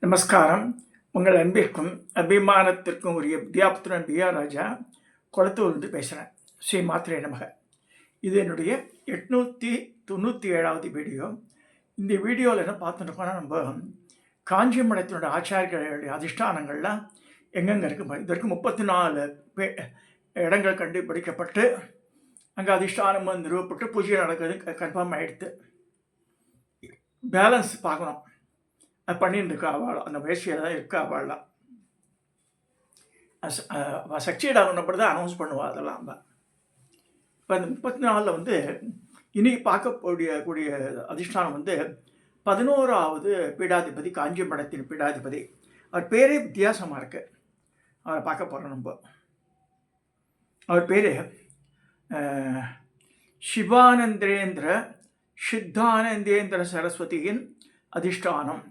நமஸ்காரம். உங்கள் அன்பிற்கும் அபிமானத்திற்கும் உரிய வித்யாபுத்திரன் பி.ஆர். ராஜா குளத்தூர்ந்து பேசுகிறேன். ஸ்ரீ மாத்திரை நமக. இது என்னுடைய 897வது வீடியோ. இந்த வீடியோவில் என்ன பார்த்துருக்கோன்னா, நம்ம காஞ்சி மடத்தினுடைய ஆச்சாரியர்களுடைய அதிஷ்டானங்கள்லாம் எங்கெங்கே இருக்குது. இதற்கு 34 இடங்கள் கண்டுபிடிக்கப்பட்டு அங்கே அதிஷ்டானம் நிறுவப்பட்டு பூஜை நடக்கிறது கன்ஃபார்ம் ஆகிடுது. பேலன்ஸ் பார்க்கணும். அது பண்ணிட்டு இருக்கா அவள், அந்த முயற்சியில் தான் இருக்கா அவள்லாம். சக்சீட் ஆகணுப்படி தான் அனௌன்ஸ் பண்ணுவாள். அதெல்லாம் இப்போ இந்த 34 இன்னைக்கு கூடிய அதிஷ்டானம் 11வது பீடாதிபதி, காஞ்சி மடத்தின் பீடாதிபதி. அவர் பேரே வித்தியாசமாக இருக்குது. அவரை பார்க்க போகிறோம் நம்ம. அவர் பேர் சிவானந்தேந்திர சித்தானந்தேந்திர சரஸ்வதியின் அதிஷ்டானம்.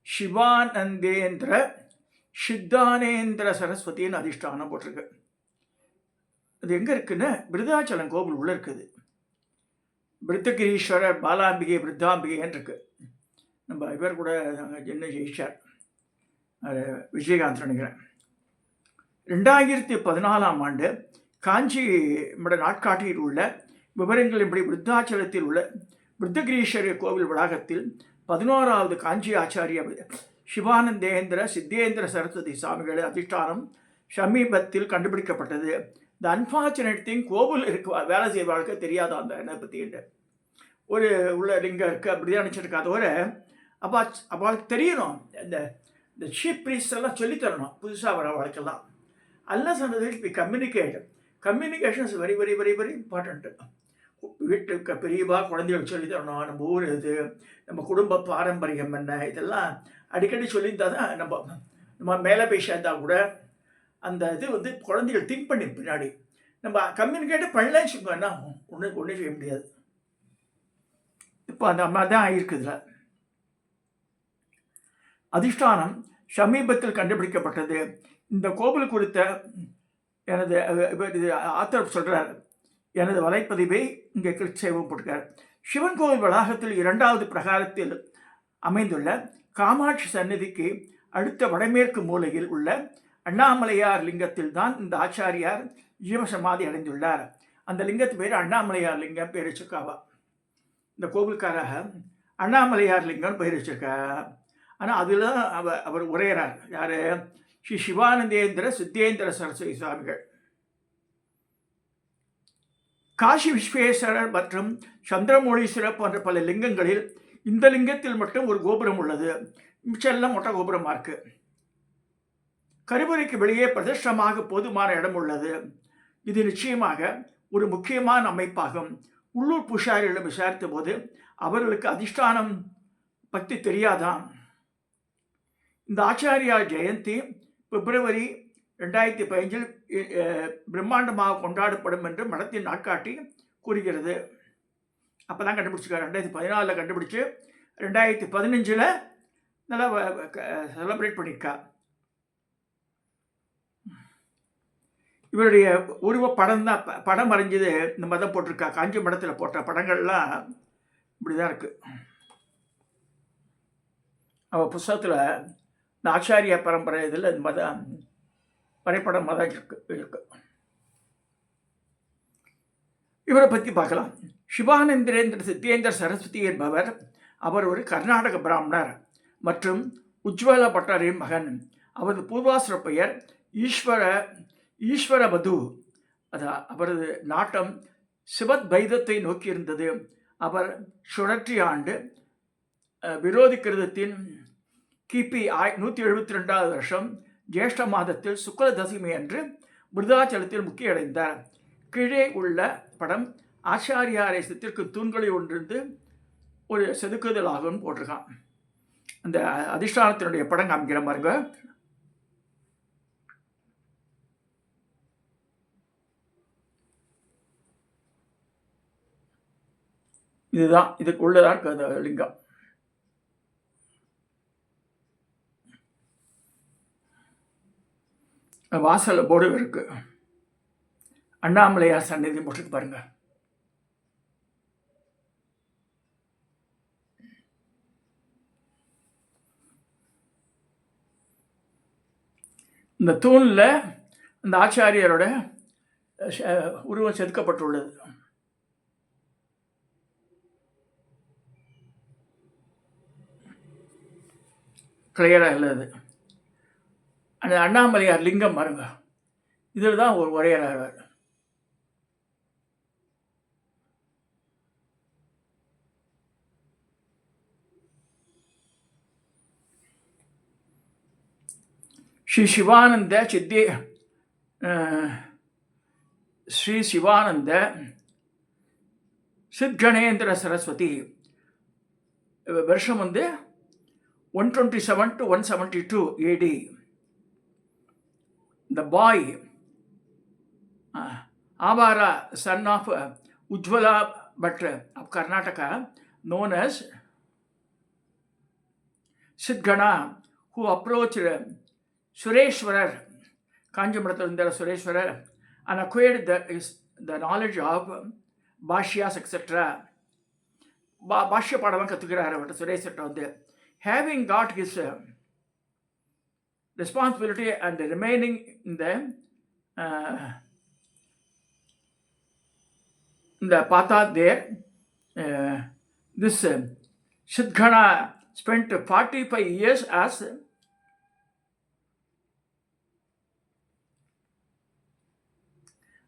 சிவானந்தேந்திர சித்தானேந்திர சரஸ்வதியின் அதிஷ்டானம் போட்டிருக்கு. அது எங்கே இருக்குன்னு விருதாச்சலம் கோவில் உள்ளே இருக்குது. விருத்தகிரீஸ்வரர் பாலாம்பிகை விருத்தாம்பிகைன்னு இருக்குது. நம்ம இவர் கூட என்ன ஜெயிச்சார், விஜயகாந்த் நினைக்கிறேன். 2014ஆம் ஆண்டு காஞ்சி மட நாட்காட்டியில் உள்ள விவரங்களின்படி விருத்தாச்சலத்தில் உள்ள விருத்தகிரீஸ்வரர் கோவில் வளாகத்தில் 11வது காஞ்சி ஆச்சாரிய சிவானந்தேந்திர சித்தேந்திர சரஸ்வதி சுவாமிகள் அதிஷ்டானம் சமீபத்தில் கண்டுபிடிக்கப்பட்டது. இந்த அன்ஃபார்ச்சுனேட் திங், கோவில் வேலை செய்வாளுக்கு தெரியாத அந்த என்னை பற்றிட்டு ஒரு உள்ள லிங்கம் இருக்குது அப்படி தான் நினச்சிருக்கா. அதோட அவளுக்கு தெரியணும். இந்த சீப் ப்ரீஸ்ட் எல்லாம் சொல்லித்தரணும் புதுசாக வர வாழ்க்கெல்லாம். அல்ல சொன்னது communication is very very very very important. வீட்டுக்கு பெரியவா குழந்தைகளுக்கு சொல்லி தரணும். நம்ம ஊர் இது, நம்ம குடும்ப பாரம்பரியம் என்ன, இதெல்லாம் அடிக்கடி சொல்லியிருந்தா தான் நம்ம மேலே போய் சேர்ந்தா கூட அந்த இது குழந்தைகள் திங்க் பண்ணி பின்னாடி நம்ம கம்யூனிகேட்டே பண்ணலன்னு சொன்னா ஒன்றும் செய்ய முடியாது. இப்போ அந்த மாதிரி தான் ஆகிருக்குதுல. அதிஷ்டானம் சமீபத்தில் கண்டுபிடிக்கப்பட்டது. இந்த கோவில் குறித்த எனது ஆத்தர் சொல்கிறார். எனது வலைப்பதிவை இங்கே கிளிக் செய்வோம் போட்டுக்கார். சிவன் கோவில் வளாகத்தில் 2வது பிரகாரத்தில் அமைந்துள்ள காமாட்சி சந்நிதிக்கு அடுத்த வடமேற்கு மூலையில் உள்ள அண்ணாமலையார் லிங்கத்தில் தான் இந்த ஆச்சாரியார் ஜீவசமாதி அடைந்துள்ளார். அந்த லிங்கத்து பேர் அண்ணாமலையார் லிங்கம் பேர் வச்சிருக்காவா. இந்த கோவிலுக்காராக அண்ணாமலையார் லிங்கம் பேர் வச்சிருக்கா. ஆனால் அதில் அவர் உரையிறார். யார்? ஸ்ரீ சிவானந்தேந்திர சித்தேந்திர சரஸ்வதி சுவாமிகள். காசி விஸ்வேஸ்வரர் மற்றும் சந்திரமௌலீஸ்வரர் போன்ற பல லிங்கங்களில் இந்த லிங்கத்தில் மட்டும் ஒரு கோபுரம் உள்ளது. மிச்செல்லாம் மொட்டை கோபுரமாக இருக்கு. கருவறைக்கு வெளியே பிரதிஷ்டமாக போதுமான இடம் உள்ளது. இது நிச்சயமாக ஒரு முக்கியமான அமைப்பாகும். உள்ளூர் பூசாரிகளிடம் விசாரித்த போது அவர்களுக்கு அதிஷ்டானம் பற்றி தெரியாதான். இந்த ஆச்சாரியா ஜெயந்தி பிப்ரவரி 2015 பிரம்மாண்டமாக கொண்டாடப்படும் என்று மடத்தின் நாட்காட்டி கூறுகிறது. அப்போ தான் கண்டுபிடிச்சிருக்காரு. 2014 கண்டுபிடிச்சு 2015 நல்லா செலிப்ரேட் பண்ணியிருக்கா. இவருடைய உருவ படம் தான், படம் வரைஞ்சது இந்த மதம் போட்டிருக்கா. காஞ்சி மடத்தில் போட்ட படங்கள்லாம் இப்படி தான் இருக்குது. அவள் புஸ்தகத்தில் இந்த ஆச்சாரிய பரம்பரை இதில் இந்த மதம் வரைபடம் தான் இருக்கு. இவரை பற்றி பார்க்கலாம். சிவானந்தேந்திர சித்தேந்திர சரஸ்வதி என்பவர். அவர் ஒரு கர்நாடக பிராமணர் மற்றும் உஜ்வல பட்டரின் மகன். அவரது பூர்வாசிர பெயர் ஈஸ்வரபது. அவரது நாட்டம் சிவத்வைதத்தை நோக்கியிருந்தது. அவர் சுழற்சி ஆண்டு விரோதி கிருதத்தின் கிபி 172வது வருஷம் ஜேஷ்ட மாதத்தில் சுக்ல தசமி அன்று விருதாச்சலத்தில் முக்கியடைந்தார். கீழே உள்ள படம் ஆச்சாரியாரை சித்திற்கு தூண்களில் ஒன்றிருந்து ஒரு செதுக்குதல் ஆகும்னு போட்டிருக்கான். அந்த அதிஷ்டானத்தினுடைய படம் காமிக்கிற பாருங்க. இதுதான் இதுக்கு உள்ளதாக இருக்கு அந்த லிங்கம். வாசல் போர்டு இருக்கு. அண்ணாமலையார் சன்னதி போட்டு பாருங்க. இந்த தூணில் இந்த ஆச்சாரியரோட உருவம் செதுக்கப்பட்டுள்ளது. கிளியராக இல்லது. அந்த அண்ணாமலையார் லிங்கம் பாருங்க, இதில் தான் ஒரு உரையறார். ஸ்ரீ சிவானந்த ஸ்ரீ சிவானந்த சித்கணேந்திர சரஸ்வதி வருஷம் 127 to 172 AD. The boy, Avara, son of Ujjvala Bhatt of Karnataka, known as Sidgana, who approached Sureshwarar, Kanjimrathindara Sureshwarar, and acquired the knowledge of Bhashyas, etc. Bhashya Padam Kathukirar, Sureshwarar, having got his responsibility and remaining in the patha there, this Sidgana spent 45 years as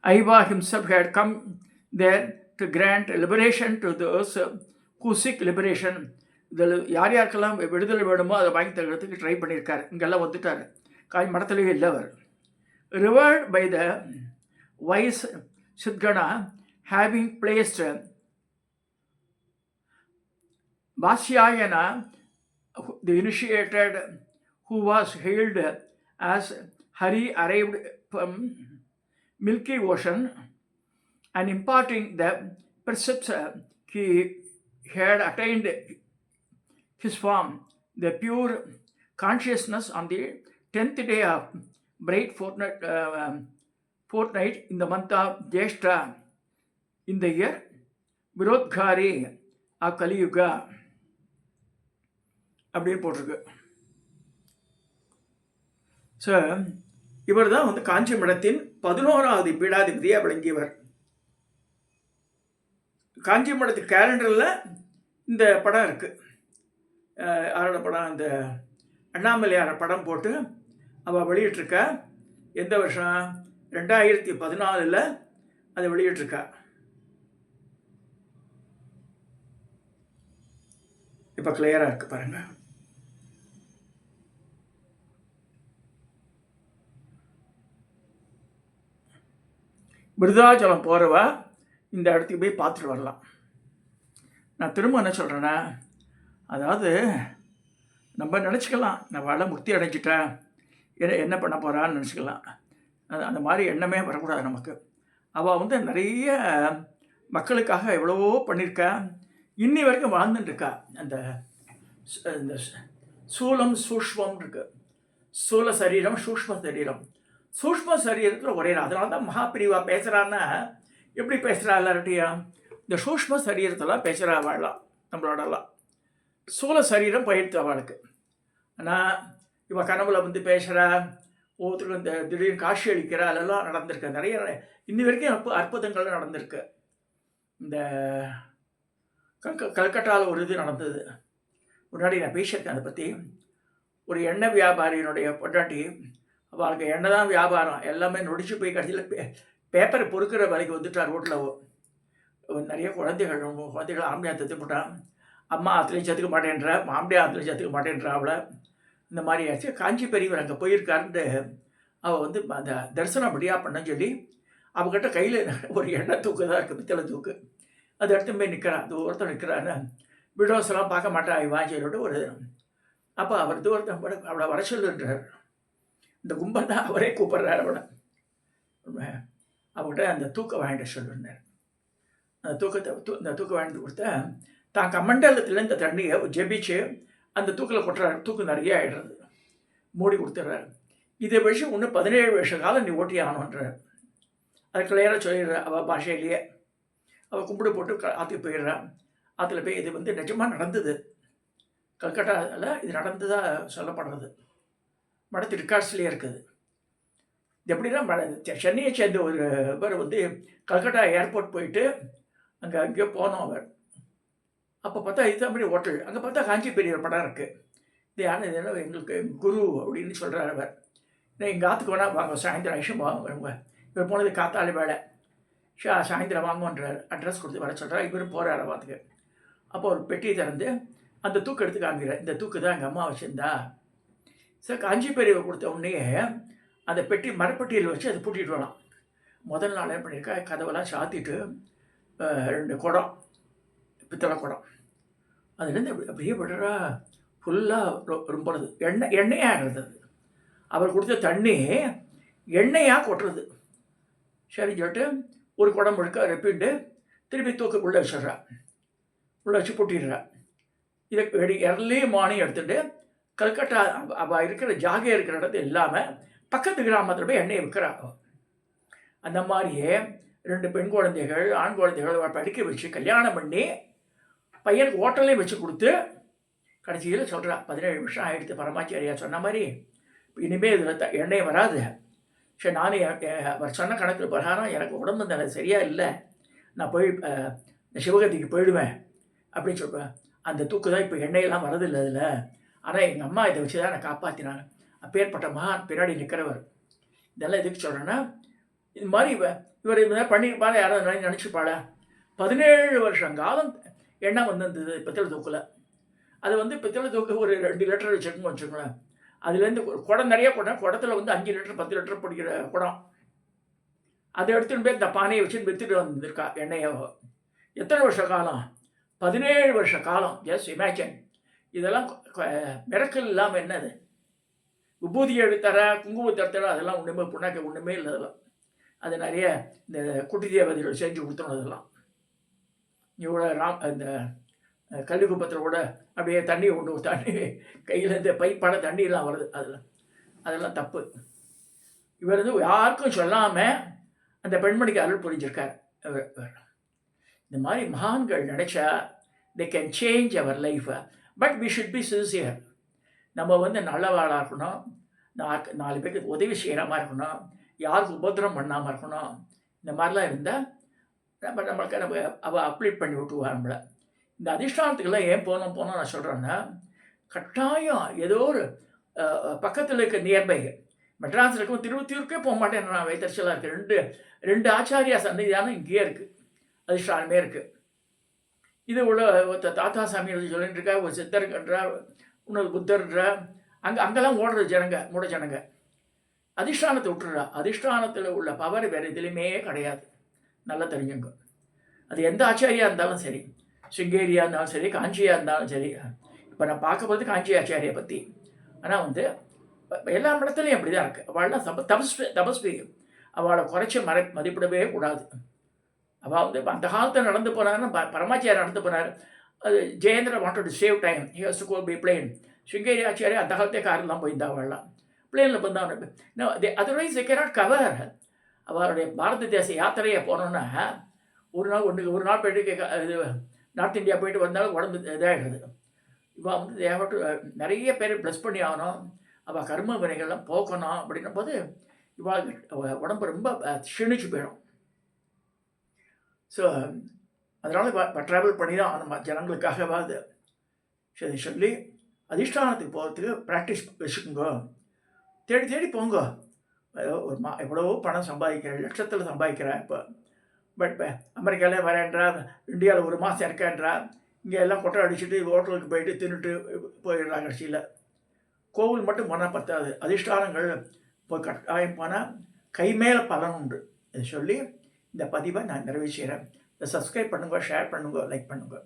Aiva himself had come there to grant liberation to those who seek liberation. இதில் யார் யாருக்கெல்லாம் விடுதலை வேணுமோ அதை வாங்கி தரத்துக்கு try பண்ணியிருக்காரு. இங்கெல்லாம் வந்துட்டார். மடத்திலேயே இல்லை அவர். ரிவர்ட் பை த வைஸ் சித்கணா, having placed Vashyayana, the initiated, who was hailed as Hari, arrived from Milky Ocean and imparting the precepts he had attained his form, the pure consciousness, on the 10th day of bright fortnight in the month of Jeshta in the year Virodghari of Kali Yuga. அப்படின்னு போட்டிருக்கு. So இவர் தான் காஞ்சி மடத்தின் 11வது பீடாதிபதியாக விளங்கியவர். காஞ்சி மடத்து கேலண்டரில் இந்த படம் இருக்குது. யாரோட படம்? அந்த அண்ணாமலையார படம் போட்டு அவள் வெளியிட்டிருக்கா. எந்த வருஷம்? 2014 அதை வெளியிட்டிருக்கா. இப்போ கிளியராக இருக்குது பாருங்க. விருதாச்சலம் போகிறவா இந்த இடத்துக்கு போய் பார்த்துட்டு வரலாம். நான் திரும்ப என்ன சொல்கிறேன்னா, அதாவது நம்ம நினச்சிக்கலாம், நான் முக்தி அடைஞ்சிட்டேன், என்ன பண்ண போகிறான்னு நினச்சிக்கலாம். அந்த மாதிரி எண்ணமே வரக்கூடாது நமக்கு. அவள் நிறைய மக்களுக்காக எவ்வளவோ பண்ணியிருக்கா, இன்னி வரைக்கும் வாழ்ந்துட்டுருக்கா. அந்த சூலம் சூஷ்மம் இருக்கு. சூல சரீரம், சூஷ்ம சரீரம். சூஷ்ம சரீரத்தில் ஒரே. அதனால தான் மகாபிரிவா பேசுகிறான்னா எப்படி பேசுகிறா எல்லார்ட்டையா? இந்த சூஷ்ம சரீரத்தெல்லாம் பேசுகிறா வாழலாம் நம்மளோடலாம். சூல சரீரம் பயிர்த்து அவளுக்கு. ஆனால் இவன் கனவுல பேசுகிறா, ஒவ்வொருத்தருக்கும் இந்த திடீர்னு காட்சி அளிக்கிறா, அதெல்லாம் நடந்திருக்கு. நிறைய இன்னி வரைக்கும் அற்புதங்கள் நடந்திருக்கு. இந்த கல்கட்டாவில் ஒரு இது நடந்தது. முன்னாடி நான் பேசியிருக்கேன் அதை பற்றி. ஒரு எண்ணெய் வியாபாரியினுடைய பொண்டாட்டி, அவளுக்கு எண்ணெய் தான் வியாபாரம், எல்லாமே நொடிச்சு போய் கடைசியில் பேப்பரை பொறுக்கிற வேலைக்கு வந்துட்டார். ரோட்டில் நிறைய குழந்தைகள் ஆம்பளையாக தத்து போட்டான். அம்மா ஆற்றுலையும் சேர்த்துக்க மாட்டேன்றா, மாம்படியா ஆற்றுலையும் சேர்த்துக்க மாட்டேன்றா. அவளை இந்த மாதிரி ஆச்சு. காஞ்சி பெரியவர் அங்கே போயிருக்காருன்ட்டு அவள் அந்த தரிசனம் அப்படியா பண்ணன்னு சொல்லி அவகிட்ட கையில் ஒரு எண்ணெய் தூக்கு தான் இருக்குது, பித்தளை தூக்கு. அது எடுத்து போய் நிற்கிறான். தூரத்தில் நிற்கிறான்னு விடோஸ்லாம் பார்க்க மாட்டா இவான் சொல்லிட்டு ஒரு. அப்போ அவர் தூரத்தை அவளை வர சொல்லுன்றார். இந்த கும்பல் தான் அவரே கூப்பிட்றாரு அவளை. அவகிட்ட அந்த தூக்கை வாங்கிட்டு சொல்லுன்னார். அந்த தூக்கை வாங்கிட்டு கொடுத்தா தான் கமண்டலத்தில் இந்த தண்ணியை ஜெபிச்சு அந்த தூக்கில் கொட்டுறாரு. தூக்கு நிறைய ஆகிடுறது. மூடி கொடுத்துட்றாரு. இதை வச்சு இன்னும் 17 வருஷ காலம் நீ ஓட்டி ஆகணுன்றார். அது கிளியராக சொல்லிடுறா அவள் பாஷையிலேயே. அவள் கும்பிடு போட்டு ஆற்றுக்கு போயிடுறான். ஆற்றுல போய் இது நிஜமாக நடந்தது. கல்கட்டாவில் இது நடந்ததாக சொல்லப்படுறது. மடத்து ரெக்கார்ட்ஸ்லேயே இருக்குது. இது எப்படின்னா சென்னையை சேர்ந்த ஒரு இவர் வந்து கல்கட்டா ஏர்போர்ட் போயிட்டு அங்கேயோ போனோம் அவர். அப்போ பார்த்தா இதுதான் மாதிரி ஹோட்டல். அங்கே பார்த்தா காஞ்சி பெரியவர் படம் இருக்குது. இது யாரும் இது என்ன எங்களுக்கு குரு அப்படின்னு சொல்கிறார் அவர். எங்கள் ஆற்றுக்கு வேணால் வாங்க, சாயந்தரம் ஐஷம் வாங்க. இவர் போனது காத்தாலி வேலை. சாயந்தரம் வாங்குன்றார். அட்ரஸ் கொடுத்து வர சொல்கிறார். இவர் போகிறார் வாத்துக்கு. அப்போ ஒரு பெட்டியை திறந்து அந்த தூக்கு எடுத்து காமிக்கிறார். இந்த தூக்கு தான் எங்கள் அம்மா வச்சுருந்தா. சார் காஞ்சி பெரியவர் கொடுத்த உடனே அந்த பெட்டி மரப்பெட்டியில் வச்சு அதை பூட்டிட்டு வரலாம். முதல் நாள் என்ன பண்ணியிருக்கா, கதவெல்லாம் சாத்திட்டு 2 குடம், பித்தளை குடம், அதுலேருந்து அப்படியே விடுறா ஃபுல்லாக ரொம்பது எண்ணெயாக இருந்தது. அவர் கொடுத்த தண்ணி எண்ணெயாக கொட்டுறது. சரி சொல்லிட்டு ஒரு குடம் முழுக்க ரெப்பிட்டு திருப்பி தூக்க உள்ளே வச்சிட்றா. உள்ளே வச்சு பூட்டிடுறா. இதை early மார்னிங் எடுத்துகிட்டு கல்கட்டா அவள் இருக்கிற ஜாகே இருக்கிற இடத்து இல்லாமல் பக்கத்து கிராமத்தில் போய் எண்ணெயை விற்கிறா. அந்த மாதிரியே 2 பெண் குழந்தைகள், ஆண் குழந்தைகள் படிக்க வச்சு கல்யாணம் பண்ணி பையனுக்கு ஹோட்டல்லையும் வச்சு கொடுத்து கடைசியில் சொல்கிறா 17 வருஷம் ஆகிடுத்து. பரமாச்சாரியா சொன்ன மாதிரி இனிமேல் இதில் எண்ணெய் வராது. சரி, நானும் அவர் சொன்ன கணக்கு பிரகாரம் எனக்கு உடம்பு தலை சரியாக இல்லை, நான் போய் சிவகதிக்கு போயிடுவேன் அப்படின்னு சொல்லுவேன். அந்த தூக்கு தான் இப்போ எண்ணெயெல்லாம் வரதில்லை அதில். ஆனால் எங்கள் அம்மா இதை வச்சு தான் என்னை காப்பாற்றினாங்க. அப்பேற்பட்ட மகான் பின்னாடி நிற்கிறவர். இதெல்லாம் எதுக்கு சொல்கிறேன்னா, இது மாதிரி இவர் இது மாதிரி பண்ணியிருப்பாரு, யாராவது நினச்சிப்பாள. 17 வருஷம் காலம் எண்ணெய் வந்திருந்தது பித்தளை தூக்கில். அது வந்து பித்தளை தூக்கு ஒரு 2 லிட்டர் வச்சுருக்கோம் வச்சுக்கோங்களேன். அதுலேருந்து குடம் நிறைய குடத்தில் வந்து 5 லிட்டர் 10 லிட்டர் பிடிக்கிற குடம். அதை எடுத்துகிட்டு போய் இந்த பானையை வச்சு விற்றுட்டு வந்திருக்கா எண்ணெயை. எத்தனை வருஷ காலம்? 17 வருஷ காலம். Just imagine. இதெல்லாம் மிரக்கல் இல்லாமல் என்னது? விபூதி எழுத்தர, குங்குமத்தை தர, அதெல்லாம் ஒன்றுமே புண்ணாக்க ஒன்றுமே இல்லை. அதெல்லாம் அது நிறைய இந்த குட்டி தேவதைகள் செஞ்சு கொடுத்தோம். அதெல்லாம் இவ்வளோ இந்த கல்விக்குப்பத்தில் கூட அப்படியே தண்ணி கொண்டு தண்ணி கையில் இந்த பைப்பான தண்ணியெல்லாம் வருது. அதெல்லாம் தப்பு. இவர் வந்து யாருக்கும் சொல்லாமல் அந்த பெண்மணிக்கு அருள் புரிஞ்சிருக்கார். இந்த மாதிரி மகான்கள் நினச்சா they can change our life, but we should be sincere. நம்ம வந்து நல்லவாளாக இருக்கணும், 4 பேருக்கு உதவி செய்கிற மாதிரி இருக்கணும், யாருக்கு உபத்திரம் பண்ணாமல் இருக்கணும். இந்த மாதிரிலாம் இருந்தால் நம்மளுக்கு அவள் அப்ளீட் பண்ணி விட்டுவா நம்மளை. இந்த அதிஷ்டானத்துக்கெல்லாம் ஏன் போனோம் நான் சொல்கிறேன்னா, கட்டாயம் ஏதோ ஒரு பக்கத்தில் இருக்க நியர்பை மெட்ராஸில் இருக்கும் திருவத்தியூருக்கே போக மாட்டேன் நான். வைத்தறிச்சலாக இருக்குது. 2 ஆச்சாரியா சன்னிதானம் இங்கேயே இருக்குது, அதிஷ்டானமே இருக்குது. இது உள்ள தாத்தா சாமி சொல்லிட்டு இருக்கா, ஒரு சித்தருக்குன்றா, இன்னொரு புத்தர்ன்றா. அங்கெல்லாம் ஓடுறது ஜனங்க, மூட ஜனங்க. அதிஷ்டானத்தை விட்டுறா. அதிஷ்டானத்தில் உள்ள பவர் வேறு எதுலேயுமே கிடையாது. நல்லா தெரிஞ்சுங்க. அது எந்த ஆச்சாரியாக இருந்தாலும் சரி, சிங்கேரியாக இருந்தாலும் சரி, காஞ்சியாக இருந்தாலும் சரி. இப்போ நான் பார்க்க போகிறது காஞ்சி ஆச்சாரியை பற்றி. ஆனால் வந்து எல்லா இடத்துலையும் அப்படி தான் இருக்குது. அவள்லாம் தபஸ்வி. அவளை குறைச்சி மதிப்பிடவே கூடாது. அவள் வந்து அந்த காலத்தில் நடந்து போனாருன்னா பரமாச்சாரியா நடந்து போனார். அது Jayendra wanted to save time, he has to go by plane. Sringeri Acharya அந்த காலத்தே காரில் தான் போயிருந்தா. அவள்லாம் பிளேனில் போயிருந்தா. Otherwise they cannot cover. அவருடைய பாரத தேச யாத்திரையை போனோன்னா ஒரு நாள் போயிட்டு இது நார்த் இந்தியா போயிட்டு வந்தாலும் உடம்பு இதாகிடுது. இவள் வந்து தேவட்டு நிறைய பேர் ப்ளஸ் பண்ணி ஆகணும், அவள் கர்ம வினைகள்லாம் போக்கணும். அப்படின்னும் போது இவாள் உடம்பு ரொம்ப க்ஷீணிச்சு போயிடும். ஸோ அதனால் ட்ராவல் பண்ணி தான் நம்ம ஜனங்களுக்காகவாது சரி சொல்லி அதிஷ்டானத்துக்கு போகிறதுக்கு ப்ராக்டிஸ் வச்சுக்கோங்க. தேடி போங்க. ஒரு எவ்வளவோ பணம் சம்பாதிக்கிறேன், லட்சத்தில் சம்பாதிக்கிறேன் இப்போ. பட் அமெரிக்காவில் வரேன்றா, இந்தியாவில் 1 மாதம் இருக்கேன்றா, இங்கே எல்லாம் கொட்டை அடிச்சுட்டு ஹோட்டலுக்கு போயிட்டு தின்னுட்டு போயிடுறா. கடைசியில் கோவில் மட்டும் போனால் பத்தாது, அதிஷ்டானங்கள் போய் கட்டாயம் போனால் கை மேலே பலன் உண்டு. இதை சொல்லி இந்த பதிவை நான் நிறைவு செய்கிறேன். இதை சப்ஸ்கிரைப் பண்ணுங்க, ஷேர் பண்ணுங்க, லைக் பண்ணுங்க.